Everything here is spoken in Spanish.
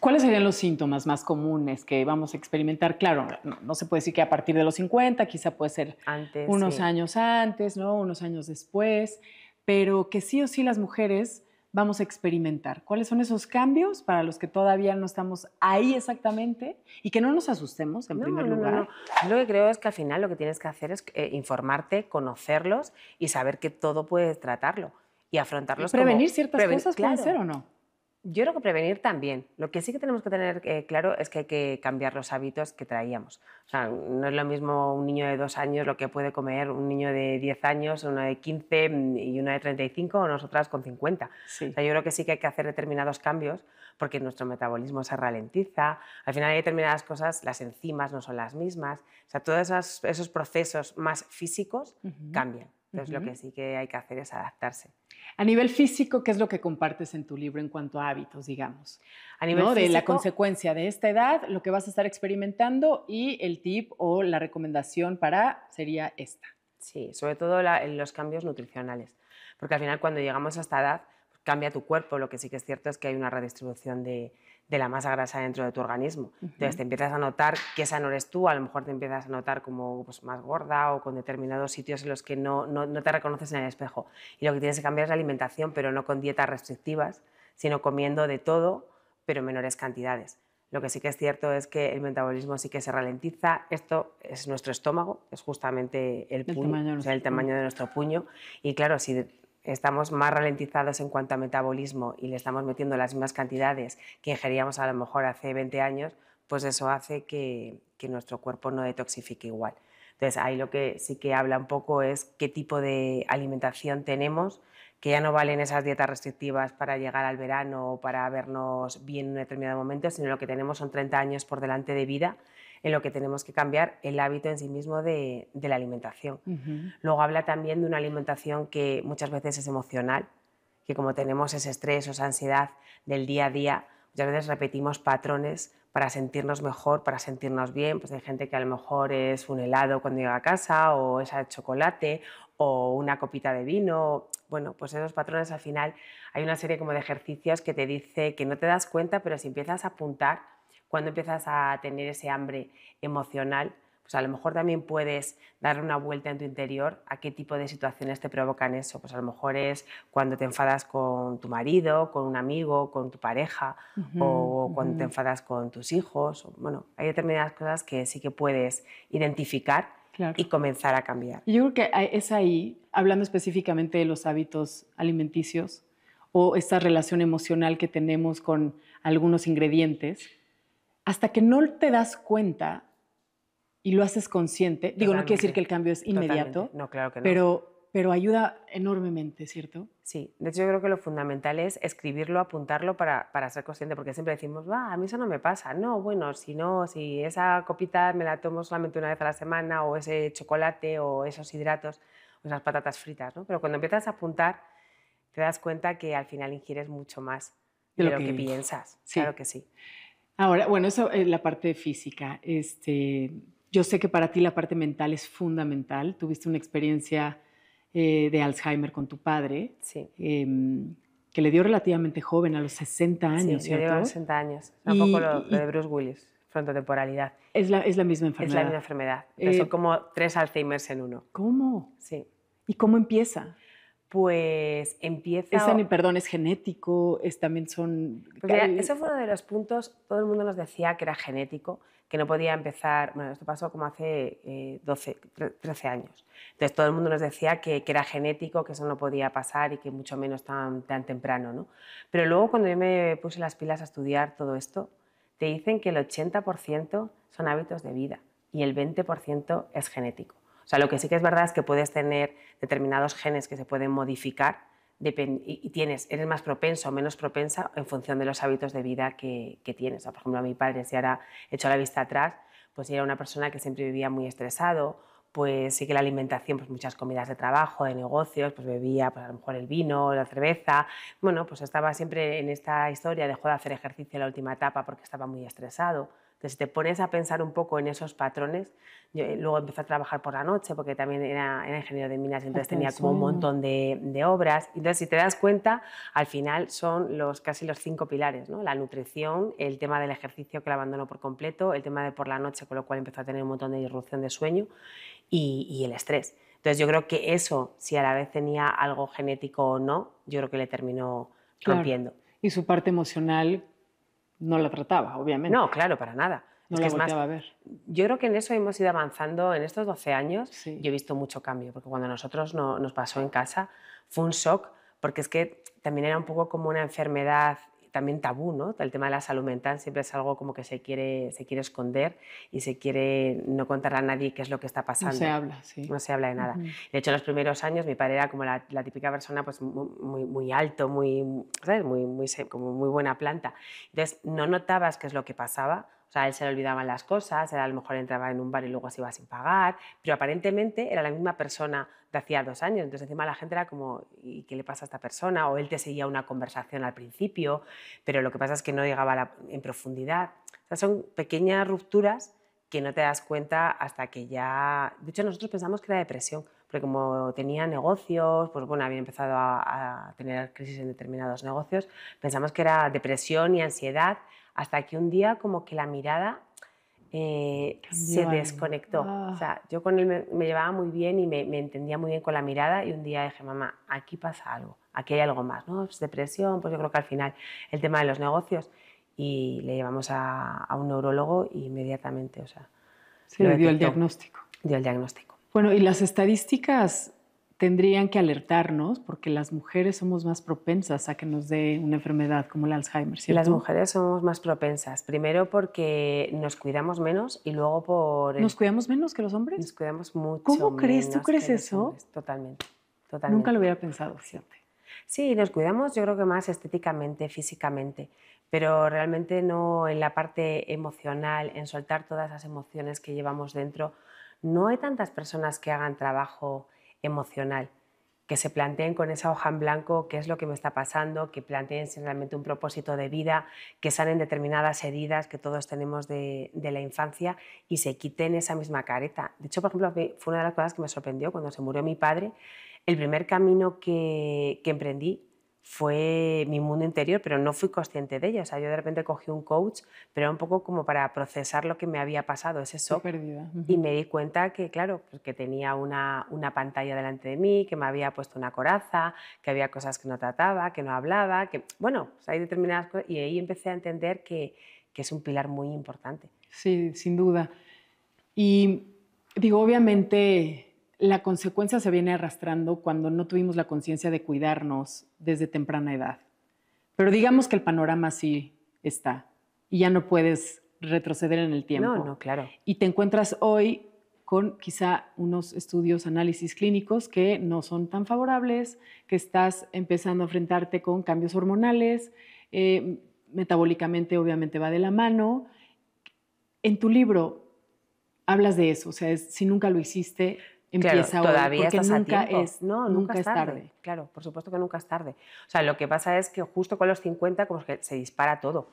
¿Cuáles serían los síntomas más comunes que vamos a experimentar? Claro, no se puede decir que a partir de los 50, quizá puede ser Antes, unos sí. años antes, ¿no? Unos años después, pero que sí o sí las mujeres vamos a experimentar. ¿Cuáles son esos cambios para los que todavía no estamos ahí exactamente y que no nos asustemos en No, primer no, no, no. lugar? Yo lo que creo es que al final lo que tienes que hacer es informarte, conocerlos y saber que todo puedes tratarlo y Y afrontarlos prevenir como... ciertas cosas pueden ser Claro, o no. yo creo que prevenir también. Lo que sí que tenemos que tener claro es que hay que cambiar los hábitos que traíamos. O sea, no es lo mismo un niño de 2 años lo que puede comer un niño de 10 años, uno de 15 y una de 35 o nosotras con 50. O Sí. sea, yo creo que sí que hay que hacer determinados cambios porque nuestro metabolismo se ralentiza. Al final hay determinadas cosas, las enzimas no son las mismas. O sea, todos esos procesos más físicos Ujú, cambian. Entonces, lo ujú. que sí que hay que hacer es adaptarse. A nivel físico, ¿qué es lo que compartes en tu libro en cuanto a hábitos, digamos? A nivel ¿No? De la físico, consecuencia de esta edad, lo que vas a estar experimentando y el tip o la recomendación para sería esta. sí, sobre todo en los cambios nutricionales, porque al final cuando llegamos a esta edad pues, cambia tu cuerpo, lo que sí que es cierto es que hay una redistribución de la masa grasa dentro de tu organismo. Entonces Ujú. te empiezas a notar que esa no eres tú, a lo mejor te empiezas a notar como pues, más gorda o con determinados sitios en los que no te reconoces en el espejo. Y lo que tienes que cambiar es la alimentación, pero no con dietas restrictivas, sino comiendo de todo, pero en menores cantidades. Lo que sí que es cierto es que el metabolismo sí que se ralentiza. Esto es nuestro estómago, es justamente el El puño, tamaño de o sea, nuestro el puño. tamaño de nuestro puño. Y claro, si estamos más ralentizados en cuanto a metabolismo y le estamos metiendo las mismas cantidades que ingeríamos a lo mejor hace 20 años, pues eso hace que nuestro cuerpo no detoxifique igual. Entonces, ahí lo que sí que habla un poco es qué tipo de alimentación tenemos, que ya no valen esas dietas restrictivas para llegar al verano o para vernos bien en un determinado momento, sino lo que tenemos son 30 años por delante de vida en lo que tenemos que cambiar el hábito en sí mismo de la alimentación. Ujú. Luego habla también de una alimentación que muchas veces es emocional, que como tenemos ese estrés o esa ansiedad del día a día, muchas veces repetimos patrones para sentirnos mejor, para sentirnos bien. Pues hay gente que a lo mejor es un helado cuando llega a casa o esa de chocolate o una copita de vino. Bueno, pues esos patrones al final hay una serie como de ejercicios que te dice que no te das cuenta, pero si empiezas a apuntar, cuando empiezas a tener ese hambre emocional, pues a lo mejor también puedes darle una vuelta en tu interior a qué tipo de situaciones te provocan eso. Pues a lo mejor es cuando te enfadas con tu marido, con un amigo, con tu pareja Ujú, o ujú. cuando te enfadas con tus hijos. Bueno, hay determinadas cosas que sí que puedes identificar y Claro. comenzar a cambiar. Y yo creo que es ahí, hablando específicamente de los hábitos alimenticios o esta relación emocional que tenemos con algunos ingredientes, hasta que no te das cuenta y lo haces consciente, digo, no quiere decir que Totalmente, el cambio es totalmente. inmediato, No, claro que no. pero ayuda enormemente, ¿cierto? Sí, de hecho yo creo que lo fundamental es escribirlo, apuntarlo para ser consciente, porque siempre decimos, va, a mí eso no me pasa. No, bueno, si no, si esa copita me la tomo solamente una vez a la semana, o ese chocolate, o esos hidratos, o esas patatas fritas, ¿no? Pero cuando empiezas a apuntar, te das cuenta que al final ingieres mucho más De de lo lo que que, piensas. Claro sí. que sí. Ahora, bueno, eso es la parte física. Yo sé que para ti la parte mental es fundamental. Tuviste una experiencia de Alzheimer con tu padre, Sí, que le dio relativamente joven, a los 60 sí, años, le llevo ¿cierto? 60 años. Un poco lo de Y Bruce Willis, frontotemporalidad. es la misma Es la misma enfermedad. enfermedad. Entonces son Eh, como 3 Alzheimers en uno. ¿Cómo? Sí. ¿Y cómo empieza? Pues empieza. Perdón, es genético, también son... Pues mira, eso fue uno de los puntos, todo el mundo nos decía que era genético, que no podía empezar, bueno, esto pasó como hace 13 años, entonces todo el mundo nos decía que era genético, que eso no podía pasar y que mucho menos tan temprano, ¿no? Pero luego cuando yo me puse las pilas a estudiar todo esto, te dicen que el 80% son hábitos de vida y el 20% es genético. O sea, lo que sí que es verdad es que puedes tener determinados genes que se pueden modificar y eres más propenso o menos propensa en función de los hábitos de vida que tienes. O sea, por ejemplo, a mi padre, si ahora echo la vista atrás, pues si era una persona que siempre vivía muy estresado, pues sí que la alimentación, pues muchas comidas de trabajo, de negocios, pues bebía pues a lo mejor el vino, la cerveza, bueno, pues estaba siempre en esta historia, dejó de hacer ejercicio en la última etapa porque estaba muy estresado. Entonces, si te pones a pensar un poco en esos patrones, yo luego empecé a trabajar por la noche porque también era ingeniero de minas, entonces tenía como un montón de obras. Entonces, si te das cuenta, al final son casi los 5 pilares, ¿no? La nutrición, el tema del ejercicio que lo abandono por completo, el tema de por la noche, con lo cual empezó a tener un montón de disrupción de sueño y el estrés. Entonces, yo creo que eso, si a la vez tenía algo genético o no, yo creo que le terminó rompiendo. Y su parte emocional no la trataba, obviamente. No, claro, para nada. No Es la que es más, volteaba a ver. yo creo que en eso hemos ido avanzando en estos 12 años. Sí. Yo he visto mucho cambio, porque cuando a nosotros nos pasó en casa fue un shock, porque es que también era un poco como una enfermedad también tabú, ¿no? El tema de la salud mental siempre es algo como que se quiere esconder y se quiere no contar a nadie qué es lo que está pasando. No se habla, sí. No se habla de nada. De hecho, en los primeros años mi padre era como la típica persona pues muy alto, ¿sabes? Como muy buena planta. Entonces, no notabas qué es lo que pasaba. O sea, a él se le olvidaban las cosas, él a lo mejor entraba en un bar y luego se iba sin pagar, pero aparentemente era la misma persona de hacía 2 años. Entonces, encima la gente era como, ¿y qué le pasa a esta persona? O él te seguía una conversación al principio, pero lo que pasa es que no llegaba en profundidad. O sea, son pequeñas rupturas que no te das cuenta hasta que ya... De hecho, nosotros pensamos que era depresión, porque como tenía negocios, pues bueno, había empezado a tener crisis en determinados negocios, pensamos que era depresión y ansiedad, hasta que un día como que la mirada se desconectó. O sea, yo con él me llevaba muy bien y me entendía muy bien con la mirada, y un día dije, mamá, aquí pasa algo, aquí hay algo más, ¿no? Pues depresión, pues yo creo que al final el tema de los negocios, y le llevamos a un neurólogo y inmediatamente, o sea... Se le dio el diagnóstico. Dio el diagnóstico. Bueno, y las estadísticas tendrían que alertarnos, porque las mujeres somos más propensas a que nos dé una enfermedad como el Alzheimer, ¿cierto? Las mujeres somos más propensas, primero porque nos cuidamos menos y luego por... ¿Nos cuidamos menos que los hombres? Nos cuidamos mucho. ¿Cómo crees? ¿Tú crees que eso? hombres. Totalmente. Nunca lo hubiera pensado, fíjate. Sí, nos cuidamos yo creo que más estéticamente, físicamente, pero realmente no en la parte emocional, en soltar todas las emociones que llevamos dentro. No hay tantas personas que hagan trabajo emocional, que se planteen con esa hoja en blanco qué es lo que me está pasando, que planteen realmente un propósito de vida, que sanen determinadas heridas que todos tenemos de la infancia y se quiten esa misma careta. De hecho, por ejemplo, fue una de las cosas que me sorprendió cuando se murió mi padre. El primer camino que emprendí fue mi mundo interior, pero no fui consciente de ello. O sea, yo de repente cogí un coach, pero era un poco como para procesar lo que me había pasado, ese shock. Y me di cuenta que, claro, pues que tenía una pantalla delante de mí, que me había puesto una coraza, que había cosas que no trataba, que no hablaba, que, bueno, pues hay determinadas cosas. Y ahí empecé a entender que es un pilar muy importante. Sí, sin duda. Y digo, obviamente... La consecuencia se viene arrastrando cuando no tuvimos la conciencia de cuidarnos desde temprana edad. Pero digamos que el panorama sí está y ya no puedes retroceder en el tiempo. No, claro. Y te encuentras hoy con quizá unos estudios, análisis clínicos que no son tan favorables, que estás empezando a enfrentarte con cambios hormonales, metabólicamente obviamente va de la mano. En tu libro hablas de eso, o sea, si nunca lo hiciste... Empieza claro, todavía hoy, porque estás nunca a tiempo. es, no, nunca es tarde. Claro, por supuesto que nunca es tarde. O sea, lo que pasa es que justo con los 50 como que se dispara todo.